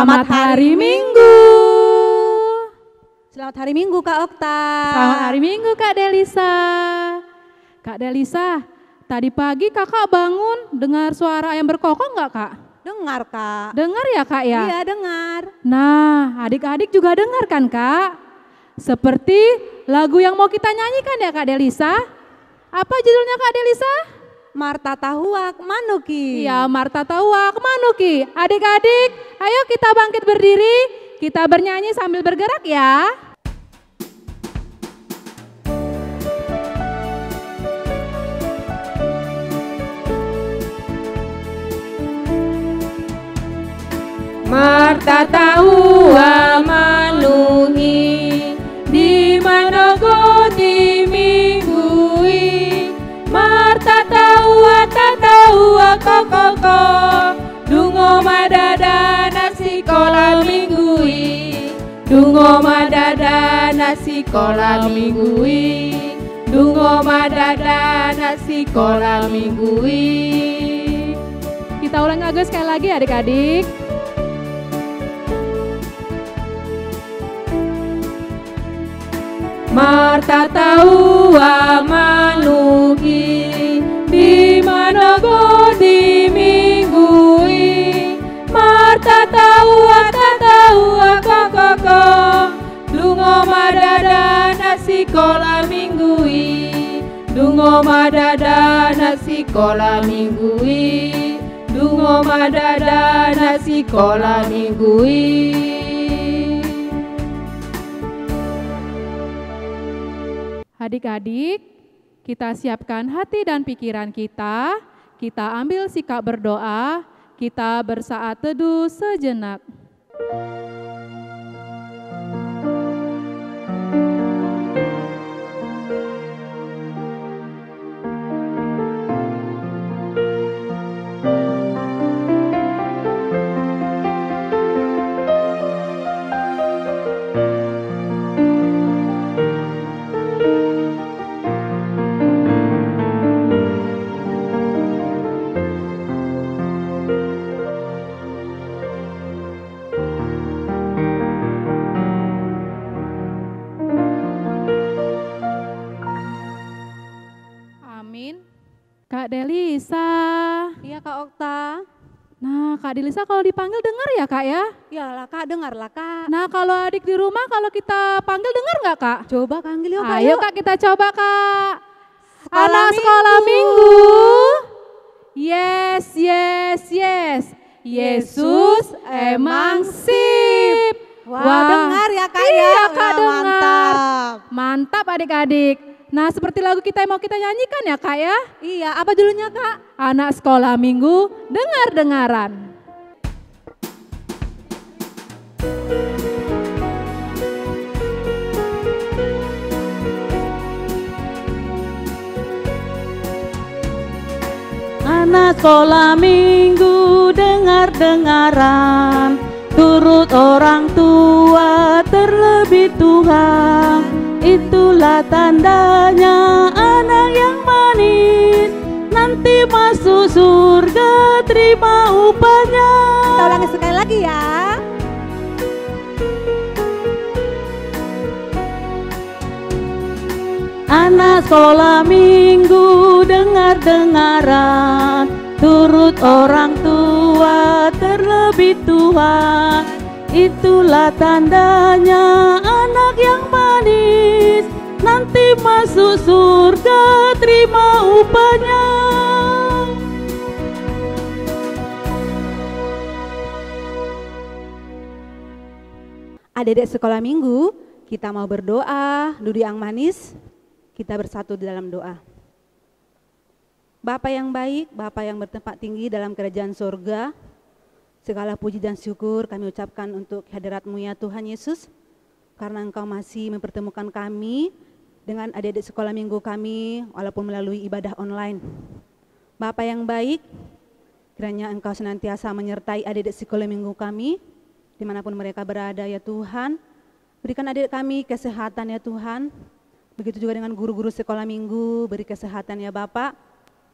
Selamat hari Minggu. Selamat hari Minggu Kak Okta. Selamat hari Minggu Kak Delisa. Kak Delisa, tadi pagi kakak bangun dengar suara ayam berkokok nggak Kak? Dengar Kak. Dengar ya Kak ya? Iya dengar. Nah adik-adik juga dengar kan Kak? Seperti lagu yang mau kita nyanyikan ya Kak Delisa. Apa judulnya Kak Delisa? Marta Tahuak Manuki. Iya, Marta Tahuak Manuki. Adik-adik, ayo kita bangkit berdiri, kita bernyanyi sambil bergerak ya. Marta Tahuak Manuki, di mana goti minggui. Marta Tahuak koko, dungo madada nasi kola minggui. Dungo madada nasi kola minggui. Dungo madada nasi kola minggui. Kita ulang lagi sekali lagi adik-adik. Marta Tahuak Manuki, di mana godi minggui. Marta Tahuak koko, dungo madada nasi kola minggui. Dungo madada nasi kola minggui. Dungo madada nasi kola minggui. Adik-adik, kita siapkan hati dan pikiran kita ambil sikap berdoa, kita bersaat teduh sejenak. Kak Delisa. Iya Kak Okta. Nah Kak Delisa kalau dipanggil dengar ya Kak ya? Iyalah Kak, dengar lah Kak. Nah kalau adik di rumah kalau kita panggil dengar nggak Kak? Coba panggil yuk Kak. Ayo Kak kita coba Kak. Sekolah Anak sekolah minggu. Yes, yes, yes. Yesus emang sip. Wah, dengar ya Kak ya. Iya Kak dengar. Mantap. Mantap adik-adik. Nah seperti lagu kita yang mau kita nyanyikan ya Kak ya. Iya, apa judulnya Kak? Anak sekolah minggu dengar-dengaran. Anak sekolah minggu dengar-dengaran, turut orang tua terlebih Tuhan. Itulah tandanya anak yang manis, nanti masuk surga terima upahnya. Kita ulangi sekali lagi ya. Anak sekolah minggu dengar-dengaran, turut orang tua terlebih Tuhan. Itulah tandanya anak yang manis, nanti masuk surga terima upahnya. Adik-adik sekolah minggu, kita mau berdoa, duduk yang manis, kita bersatu di dalam doa. Bapa yang baik, Bapa yang bertempat tinggi dalam kerajaan surga, segala puji dan syukur kami ucapkan untuk hadirat-Mu ya Tuhan Yesus, karena Engkau masih mempertemukan kami dengan adik-adik sekolah minggu kami walaupun melalui ibadah online. Bapa yang baik, kiranya Engkau senantiasa menyertai adik-adik sekolah minggu kami dimanapun mereka berada ya Tuhan. Berikan adik kami kesehatan ya Tuhan. Begitu juga dengan guru-guru sekolah minggu, beri kesehatan ya Bapak,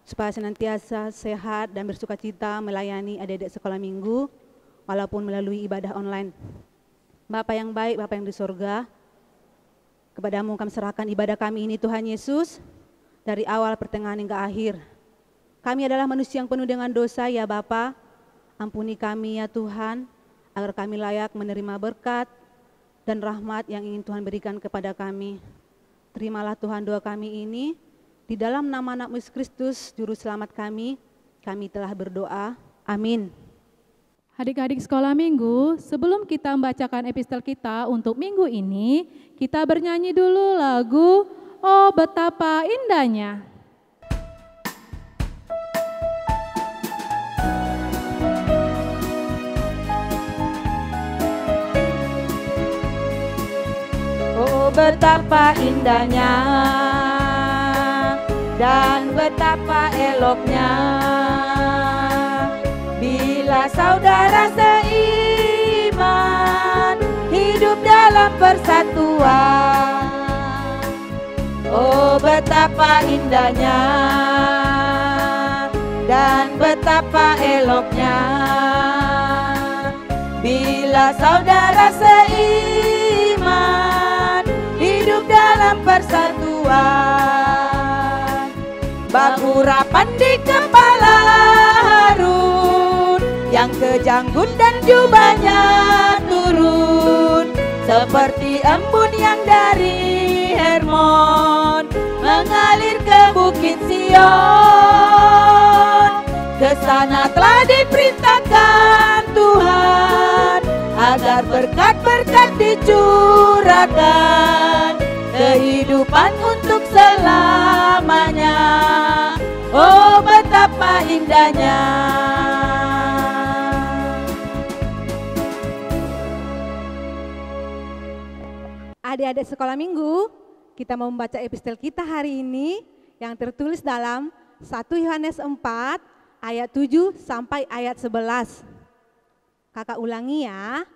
supaya senantiasa sehat dan bersuka cita melayani adik-adik sekolah minggu. walaupun melalui ibadah online. Bapa yang baik, Bapa yang di surga, kepadamu kami serahkan ibadah kami ini Tuhan Yesus, dari awal pertengahan hingga akhir. Kami adalah manusia yang penuh dengan dosa ya Bapa, ampuni kami ya Tuhan, agar kami layak menerima berkat dan rahmat yang ingin Tuhan berikan kepada kami. Terimalah Tuhan doa kami ini, di dalam nama anak Yesus Kristus, Juru Selamat kami telah berdoa. Amin. Adik-adik sekolah minggu, sebelum kita membacakan epistel kita untuk minggu ini, kita bernyanyi dulu lagu Oh Betapa Indahnya. Oh betapa indahnya dan betapa eloknya bila saudara seiman hidup dalam persatuan. Oh betapa indahnya dan betapa eloknya bila saudara seiman hidup dalam persatuan. Bangku rapan di kepala Harun, yang kejanggut dan jubahnya turun, seperti embun yang dari Hermon mengalir ke Bukit Sion. Ke sana telah diperintahkan Tuhan agar berkat-berkat dicurahkan, kehidupan untuk selamanya. Oh betapa indahnya. Adik-adik sekolah minggu, kita mau membaca epistel kita hari ini yang tertulis dalam 1 Yohanes 4 ayat 7 sampai ayat 11. Kakak ulangi ya,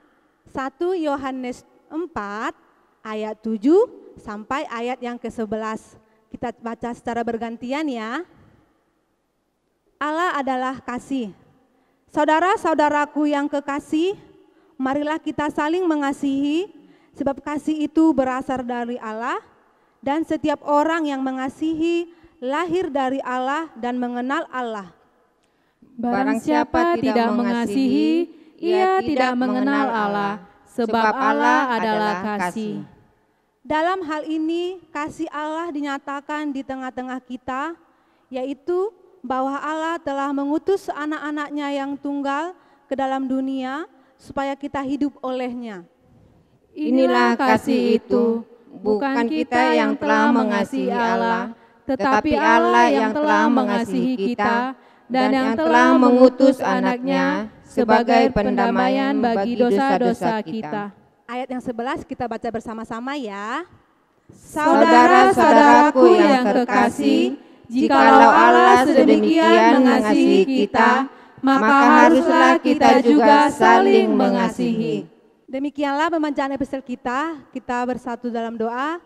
1 Yohanes 4 ayat 7 sampai ayat yang ke-11. Kita baca secara bergantian ya. Allah adalah kasih. Saudara-saudaraku yang kekasih, marilah kita saling mengasihi, sebab kasih itu berasal dari Allah, dan setiap orang yang mengasihi lahir dari Allah dan mengenal Allah. Barang siapa tidak mengasihi, ia tidak mengenal Allah, sebab Allah adalah kasih. Dalam hal ini, kasih Allah dinyatakan di tengah-tengah kita, yaitu bahwa Allah telah mengutus anak-anaknya yang tunggal ke dalam dunia, supaya kita hidup olehnya. Inilah kasih itu, bukan kita yang telah mengasihi Allah, tetapi Allah yang telah mengasihi kita dan yang telah mengutus anaknya sebagai pendamaian bagi dosa-dosa kita. Ayat yang 11 kita baca bersama-sama ya. Saudara-saudaraku yang terkasih, jikalau Allah sedemikian mengasihi kita, maka haruslah kita juga saling mengasihi. Demikianlah pembacaan epistel kita bersatu dalam doa.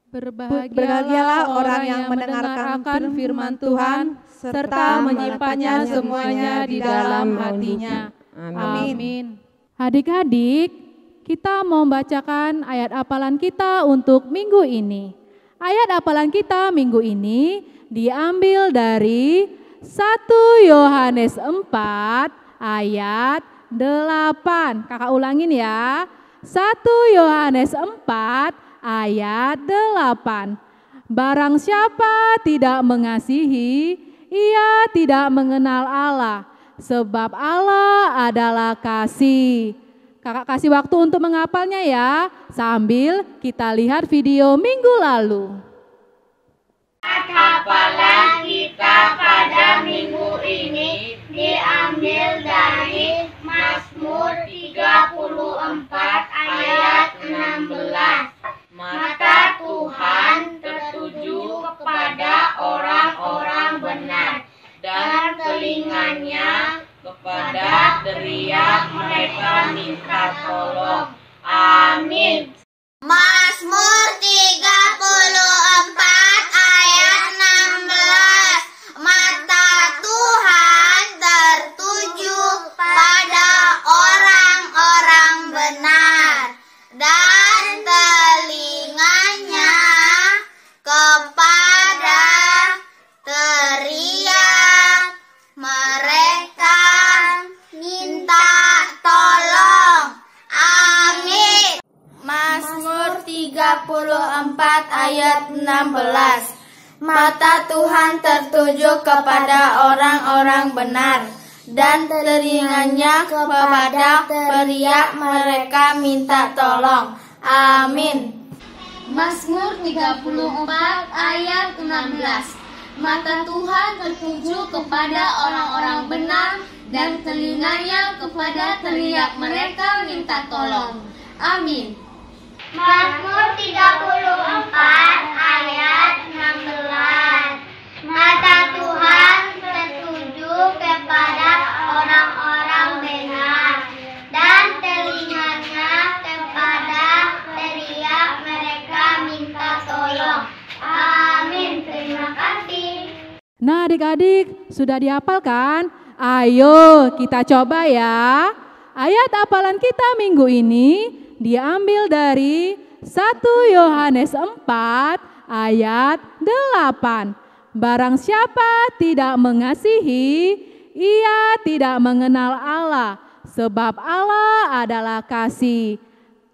Berbahagialah orang yang mendengarkan firman Tuhan serta menyimpannya semuanya di dalam hatinya. Amin. Adik-adik, kita mau membacakan ayat hafalan kita untuk minggu ini. Ayat hafalan kita minggu ini diambil dari 1 Yohanes 4 ayat 8. Kakak ulangin ya. 1 Yohanes 4 ayat 8. Barang siapa tidak mengasihi, ia tidak mengenal Allah, sebab Allah adalah kasih. Kakak kasih waktu untuk menghafalnya ya, sambil kita lihat video minggu lalu. Hafalan kita pada minggu ini diambil dari Mazmur 34 ayat 16. Mata Tuhan tertuju kepada orang-orang benar, dan telinganya kepada teriak mereka minta tolong. Amin. Mazmur 34 ayat 16. Mata Tuhan tertuju pada ayat 16. Mata Tuhan tertuju kepada orang-orang benar, dan telinganya kepada teriak mereka minta tolong. Amin. Mazmur 34 ayat 16. Mata Tuhan tertuju kepada orang-orang benar, dan telinganya kepada teriak mereka minta tolong. Amin. Mazmur 34 ayat 16. Mata Tuhan tertuju kepada orang-orang benar, dan telinganya kepada teriak mereka minta tolong. Amin. Terima kasih. Nah adik-adik, sudah dihafalkan? Ayo kita coba ya. Ayat hafalan kita minggu ini diambil dari 1 Yohanes 4 ayat 8. Barang siapa tidak mengasihi, ia tidak mengenal Allah, sebab Allah adalah kasih.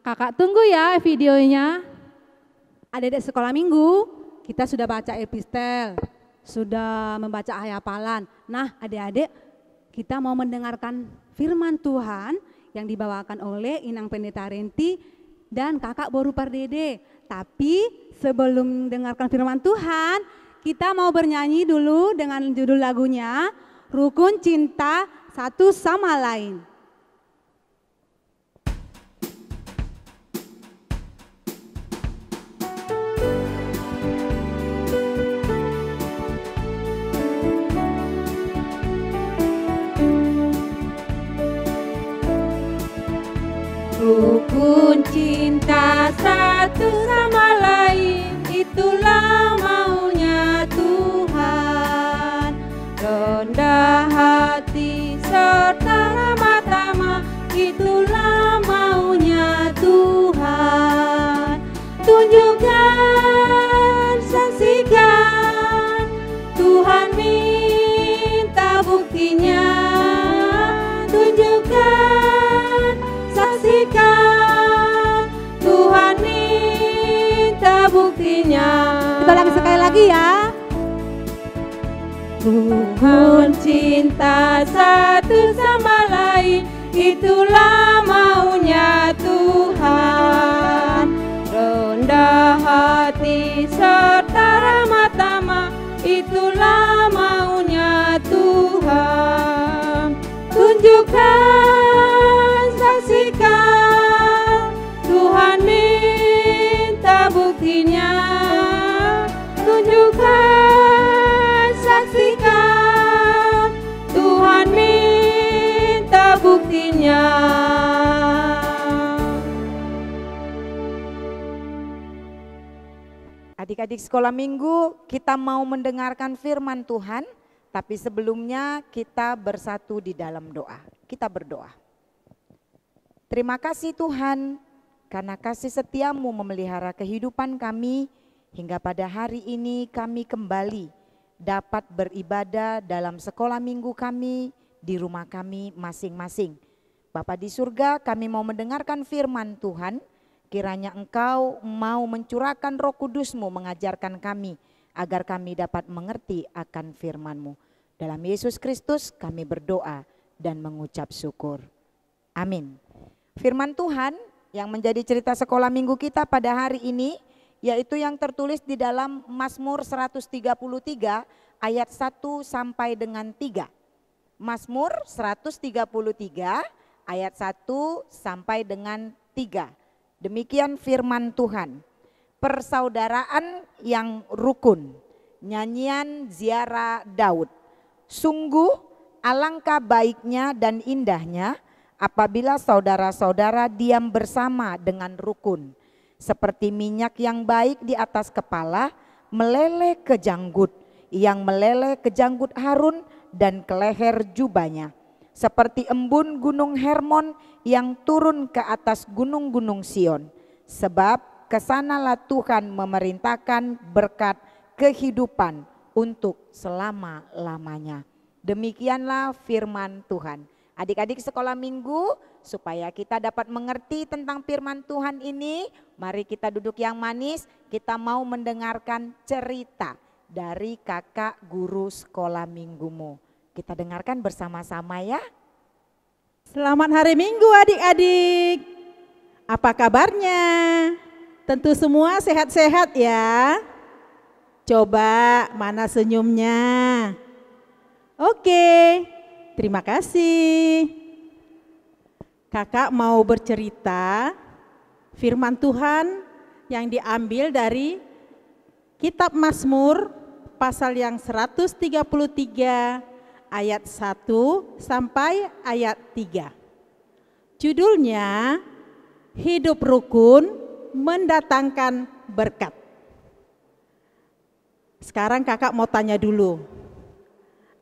Kakak tunggu ya videonya. Adik-adik sekolah minggu, kita sudah baca epistel, sudah membaca ayat hafalan. Nah adik-adik, kita mau mendengarkan firman Tuhan yang dibawakan oleh Inang Pendeta Renti dan kakak Boru Pardede. Tapi sebelum mendengarkan firman Tuhan, kita mau bernyanyi dulu dengan judul lagunya Rukun Cinta Satu Sama Lain. Rukun cinta satu sama lain, itulah maunya Tuhan. Rendah hati serta ramah tamah, itulah maunya Tuhan. Tunjukkan, saksikan, Tuhan minta buktinya. Tunjukkan, saksikan, Tuhan minta buktinya. Kita ulangi sekali lagi ya. Rukun cinta satu sama lain, itulah maunya Tuhan. Rendah hati serta ramah tamah, itulah maunya Tuhan. Tunjukkan, saksikan, Tuhan minta buktinya. Tunjukkan, saksikan, Tuhan minta buktinya. Adik-adik sekolah minggu, kita mau mendengarkan firman Tuhan, tapi sebelumnya kita bersatu di dalam doa. Kita berdoa. Terima kasih Tuhan, karena kasih setiamu memelihara kehidupan kami, hingga pada hari ini kami kembali dapat beribadah dalam sekolah minggu kami, di rumah kami masing-masing. Bapa di surga, kami mau mendengarkan firman Tuhan, kiranya Engkau mau mencurahkan Roh Kudus-Mu mengajarkan kami, agar kami dapat mengerti akan firman-Mu. Dalam Yesus Kristus kami berdoa dan mengucap syukur. Amin. Firman Tuhan yang menjadi cerita sekolah minggu kita pada hari ini, yaitu yang tertulis di dalam Mazmur 133 ayat 1 sampai dengan 3. Mazmur 133 ayat 1 sampai dengan 3. Demikian firman Tuhan. Persaudaraan yang rukun. Nyanyian Ziarah Daud. Sungguh alangkah baiknya dan indahnya apabila saudara-saudara diam bersama dengan rukun. Seperti minyak yang baik di atas kepala meleleh ke janggut, yang meleleh ke janggut Harun dan ke leher jubahnya. Seperti embun gunung Hermon yang turun ke atas gunung-gunung Sion. Sebab kesanalah Tuhan memerintahkan berkat kehidupan untuk selama-lamanya. Demikianlah firman Tuhan. Adik-adik sekolah minggu, supaya kita dapat mengerti tentang firman Tuhan ini, mari kita duduk yang manis, kita mau mendengarkan cerita dari kakak guru sekolah minggumu. Kita dengarkan bersama-sama ya. Selamat hari Minggu adik-adik. Apa kabarnya? Tentu semua sehat-sehat ya. Coba mana senyumnya? Oke, terima kasih. Kakak mau bercerita firman Tuhan yang diambil dari Kitab Mazmur pasal yang 133 ayat 1 sampai ayat 3. Judulnya Hidup Rukun Mendatangkan Berkat. Sekarang kakak mau tanya dulu,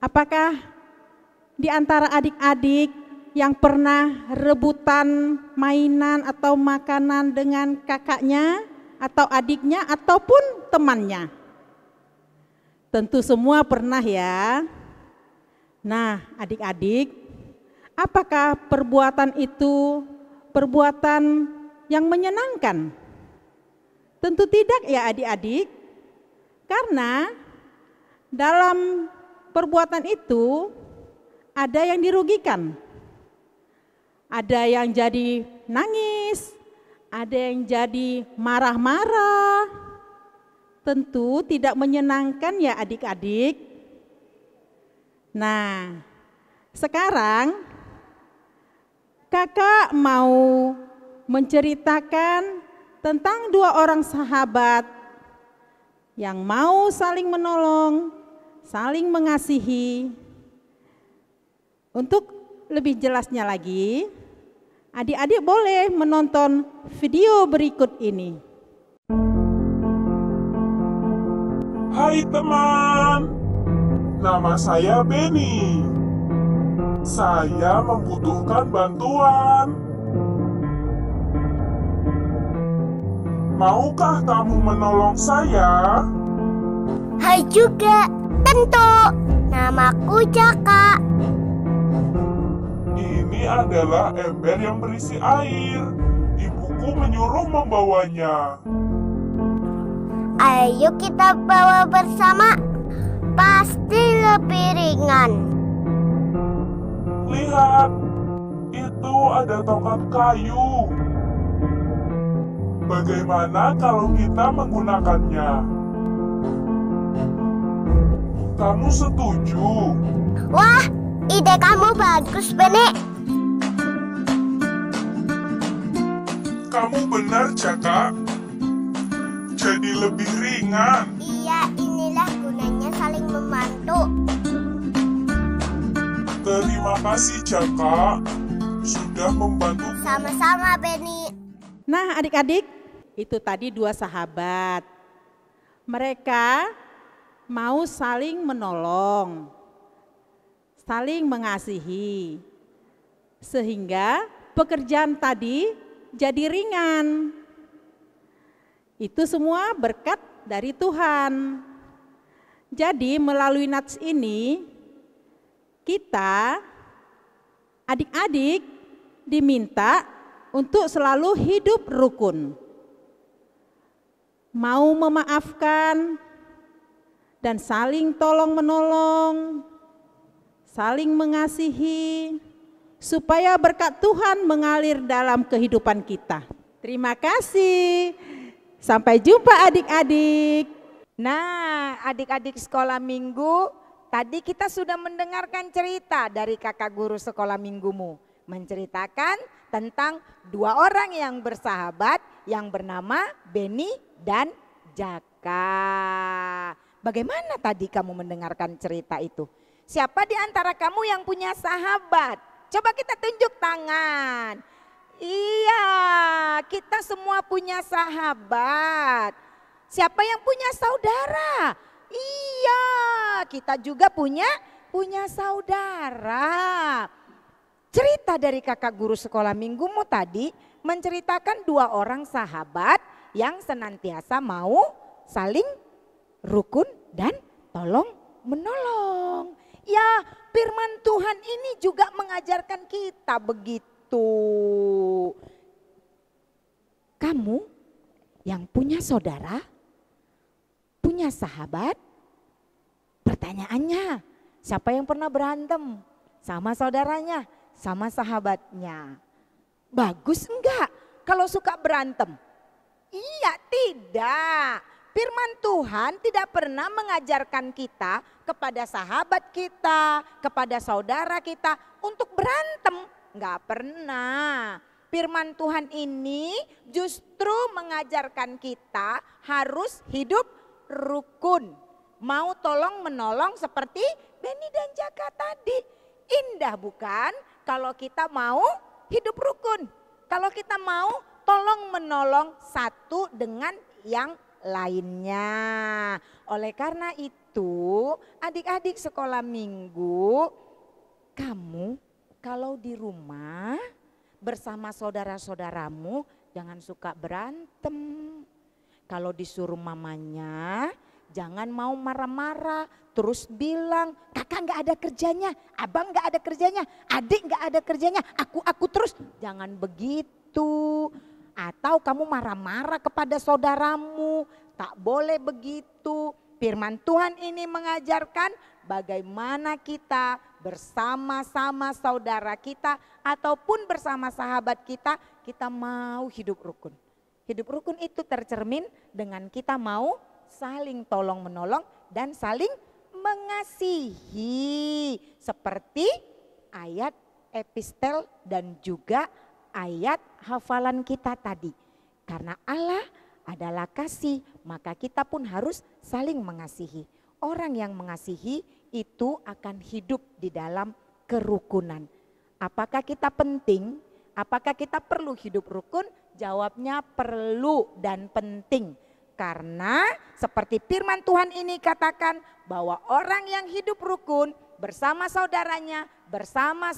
apakah di antara adik-adik yang pernah rebutan mainan atau makanan dengan kakaknya atau adiknya ataupun temannya? Tentu semua pernah ya. Nah, adik-adik, apakah perbuatan itu perbuatan yang menyenangkan? Tentu tidak ya adik-adik, karena dalam perbuatan itu ada yang dirugikan. Ada yang jadi nangis, ada yang jadi marah-marah. Tentu tidak menyenangkan ya adik-adik. Nah, sekarang kakak mau menceritakan tentang dua orang sahabat yang mau saling menolong, saling mengasihi. Untuk lebih jelasnya lagi, adik-adik boleh menonton video berikut ini. Hai teman, nama saya Benny. Saya membutuhkan bantuan. Maukah kamu menolong saya? Hai juga, tentu. Namaku Jaka. Ini adalah ember yang berisi air. Ibuku menyuruh membawanya. Ayo kita bawa bersama. Pasti lebih ringan. Lihat, itu ada tongkat kayu. Bagaimana kalau kita menggunakannya? Kamu setuju? Wah, ide kamu bagus, Benny. Kamu benar, Jaka. Jadi lebih ringan. Iya, inilah gunanya saling membantu. Terima kasih, Jaka. Sudah membantu. Sama-sama, Benny. Nah adik-adik, itu tadi dua sahabat. Mereka mau saling menolong, saling mengasihi, sehingga pekerjaan tadi jadi ringan. Itu semua berkat dari Tuhan. Jadi melalui nats ini, kita adik-adik diminta untuk selalu hidup rukun. Mau memaafkan dan saling tolong-menolong, saling mengasihi, supaya berkat Tuhan mengalir dalam kehidupan kita. Terima kasih. Sampai jumpa adik-adik. Nah, adik-adik sekolah minggu, tadi kita sudah mendengarkan cerita dari kakak guru sekolah minggumu. Menceritakan tentang dua orang yang bersahabat yang bernama Benny dan Jaka. Bagaimana tadi kamu mendengarkan cerita itu? Siapa di antara kamu yang punya sahabat? Coba kita tunjuk tangan. Iya, kita semua punya sahabat. Siapa yang punya saudara? Iya, kita juga punya saudara. Cerita dari kakak guru sekolah minggumu tadi menceritakan dua orang sahabat yang senantiasa mau saling rukun dan tolong menolong. Ya, firman Tuhan ini juga mengajarkan mengajarkan kita begitu. Kamu yang punya saudara, punya sahabat, pertanyaannya, siapa yang pernah berantem sama saudaranya, sama sahabatnya? Bagus enggak kalau suka berantem? Iya, tidak. Firman Tuhan tidak pernah mengajarkan kita kepada sahabat kita, kepada saudara kita untuk berantem. Enggak pernah. Firman Tuhan ini justru mengajarkan kita harus hidup rukun. Mau tolong menolong seperti Beni dan Jaka tadi. Indah bukan kalau kita mau hidup rukun. Kalau kita mau tolong menolong satu dengan yang lainnya. Oleh karena itu, adik-adik sekolah minggu, kamu kalau di rumah bersama saudara-saudaramu jangan suka berantem. Kalau disuruh mamanya jangan mau marah-marah, terus bilang kakak nggak ada kerjanya, abang nggak ada kerjanya, adik nggak ada kerjanya, aku terus. Jangan begitu. Atau kamu marah-marah kepada saudaramu, tak boleh begitu. Firman Tuhan ini mengajarkan bagaimana kita bersama-sama saudara kita ataupun bersama sahabat kita mau hidup rukun. Hidup rukun itu tercermin dengan kita mau saling tolong menolong dan saling mengasihi. Seperti ayat epistel dan juga ayat hafalan kita tadi. Karena Allah adalah kasih, maka kita pun harus saling mengasihi. Orang yang mengasihi itu akan hidup di dalam kerukunan. Apakah kita penting? Apakah kita perlu hidup rukun? Jawabnya perlu dan penting. Karena seperti firman Tuhan ini katakan bahwa orang yang hidup rukun bersama saudaranya, bersama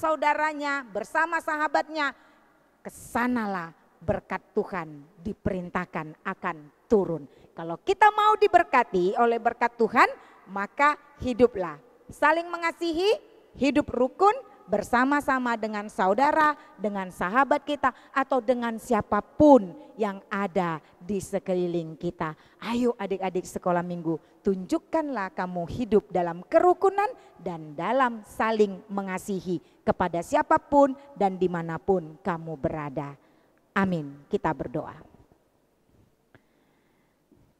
sahabatnya, kesanalah berkat Tuhan diperintahkan akan turun. Kalau kita mau diberkati oleh berkat Tuhan, maka hiduplah saling mengasihi, hidup rukun bersama-sama dengan saudara, dengan sahabat kita, atau dengan siapapun yang ada di sekeliling kita. Ayo adik-adik sekolah minggu, tunjukkanlah kamu hidup dalam kerukunan dan dalam saling mengasihi kepada siapapun dan dimanapun kamu berada. Amin. Kita berdoa.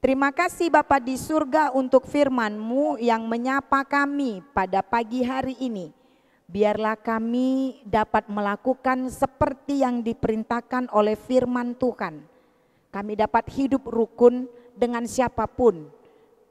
Terima kasih Bapa di surga untuk firman-Mu yang menyapa kami pada pagi hari ini. Biarlah kami dapat melakukan seperti yang diperintahkan oleh firman Tuhan. Kami dapat hidup rukun dengan siapapun,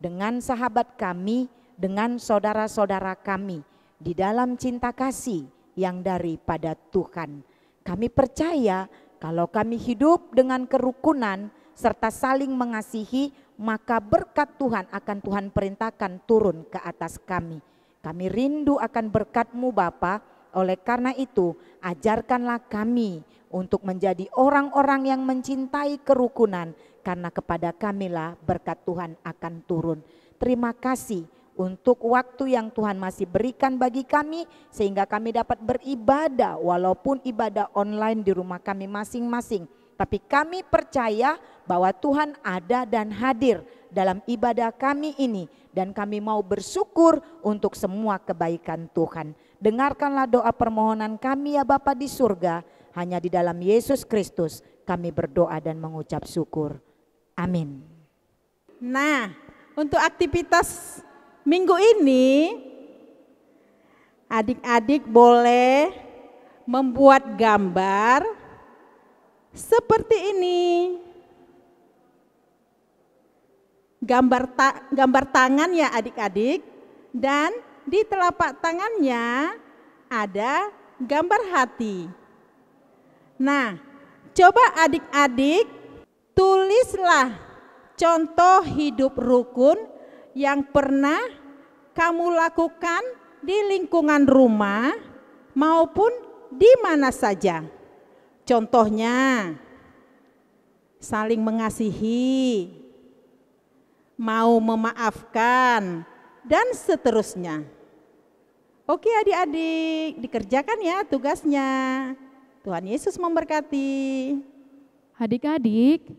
dengan sahabat kami, dengan saudara-saudara kami, di dalam cinta kasih yang daripada Tuhan. Kami percaya kalau kami hidup dengan kerukunan serta saling mengasihi, maka berkat Tuhan akan Tuhan perintahkan turun ke atas kami. Kami rindu akan berkat-Mu Bapa, oleh karena itu ajarkanlah kami untuk menjadi orang-orang yang mencintai kerukunan, karena kepada kamilah berkat Tuhan akan turun. Terima kasih untuk waktu yang Tuhan masih berikan bagi kami, sehingga kami dapat beribadah walaupun ibadah online di rumah kami masing-masing. Tapi kami percaya bahwa Tuhan ada dan hadir dalam ibadah kami ini, dan kami mau bersyukur untuk semua kebaikan Tuhan. Dengarkanlah doa permohonan kami ya Bapa di surga, hanya di dalam Yesus Kristus kami berdoa dan mengucap syukur. Amin. Nah, untuk aktivitas minggu ini, adik-adik boleh membuat gambar seperti ini. Gambar tangan ya adik-adik, dan di telapak tangannya ada gambar hati. Nah, coba adik-adik tulislah contoh hidup rukun yang pernah kamu lakukan di lingkungan rumah maupun di mana saja. Contohnya, saling mengasihi, mau memaafkan, dan seterusnya. Oke adik-adik, dikerjakan ya tugasnya. Tuhan Yesus memberkati. Adik-adik,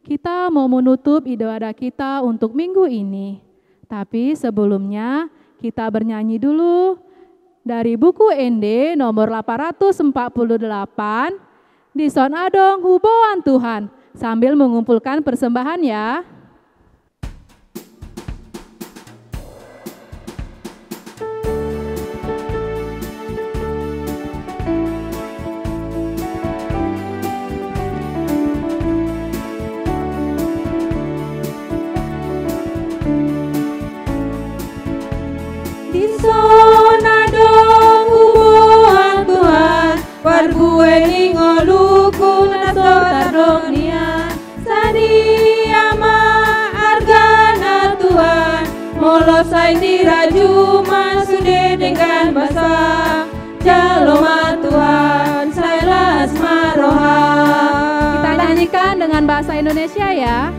kita mau menutup ibadah kita untuk minggu ini. Tapi sebelumnya kita bernyanyi dulu dari buku ND nomor 848 di Son Adong Huboan Tuhan sambil mengumpulkan persembahan ya. Wargueni ngoluku nasor tardong nian Sadia ma argana Tuhan Molosai diraju masude dengan basa Jaloma Tuhan sailas maroha. Kita nyanyikan dengan bahasa Indonesia ya.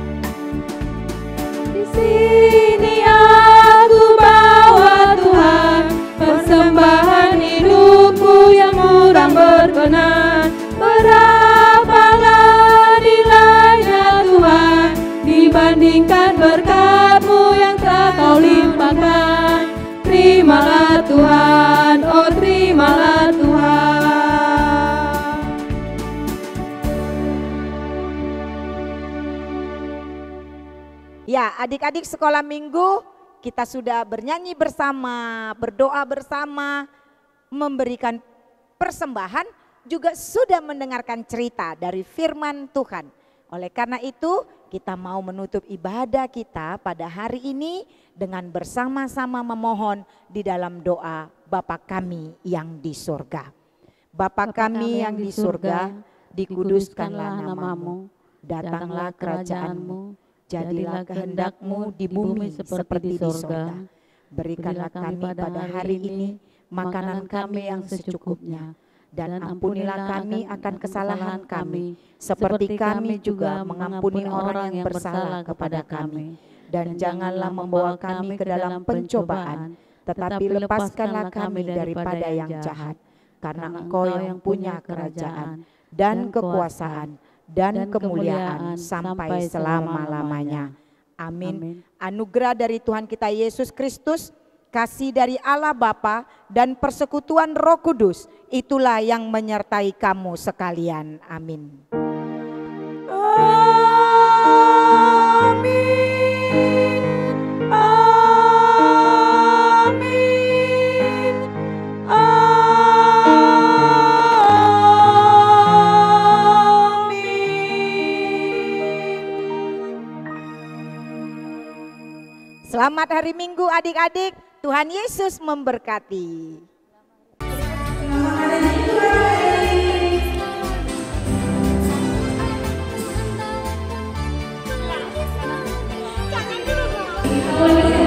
Di sini aku bawa Tuhan persembahan hidupku yang murah berkenan. Berapalah nilainya Tuhan dibandingkan berkat-Mu yang telah Kau limpahkan. Terimalah Tuhan, oh terimalah Tuhan. Ya, adik-adik sekolah minggu, kita sudah bernyanyi bersama, berdoa bersama, memberikan persembahan, juga sudah mendengarkan cerita dari firman Tuhan. Oleh karena itu, kita mau menutup ibadah kita pada hari ini dengan bersama-sama memohon di dalam doa Bapa kami yang di surga. Bapa kami yang di surga, dikuduskanlah nama-Mu, datanglah kerajaan-Mu, jadilah kehendak-Mu di bumi seperti di surga. Berikanlah kami pada hari ini makanan kami yang secukupnya, dan ampunilah kami akan kesalahan kami, seperti kami juga mengampuni orang yang bersalah kepada kami. Dan janganlah membawa kami ke dalam pencobaan, tetapi lepaskanlah kami daripada yang jahat. Karena Engkau yang punya kerajaan dan kekuasaan dan kemuliaan sampai selama-lamanya. Amin. Anugerah dari Tuhan kita Yesus Kristus, kasih dari Allah Bapa dan persekutuan Roh Kudus, itulah yang menyertai kamu sekalian. Amin. Amin. Amin. Selamat hari Minggu adik-adik, Tuhan Yesus memberkati. Jangan dulu.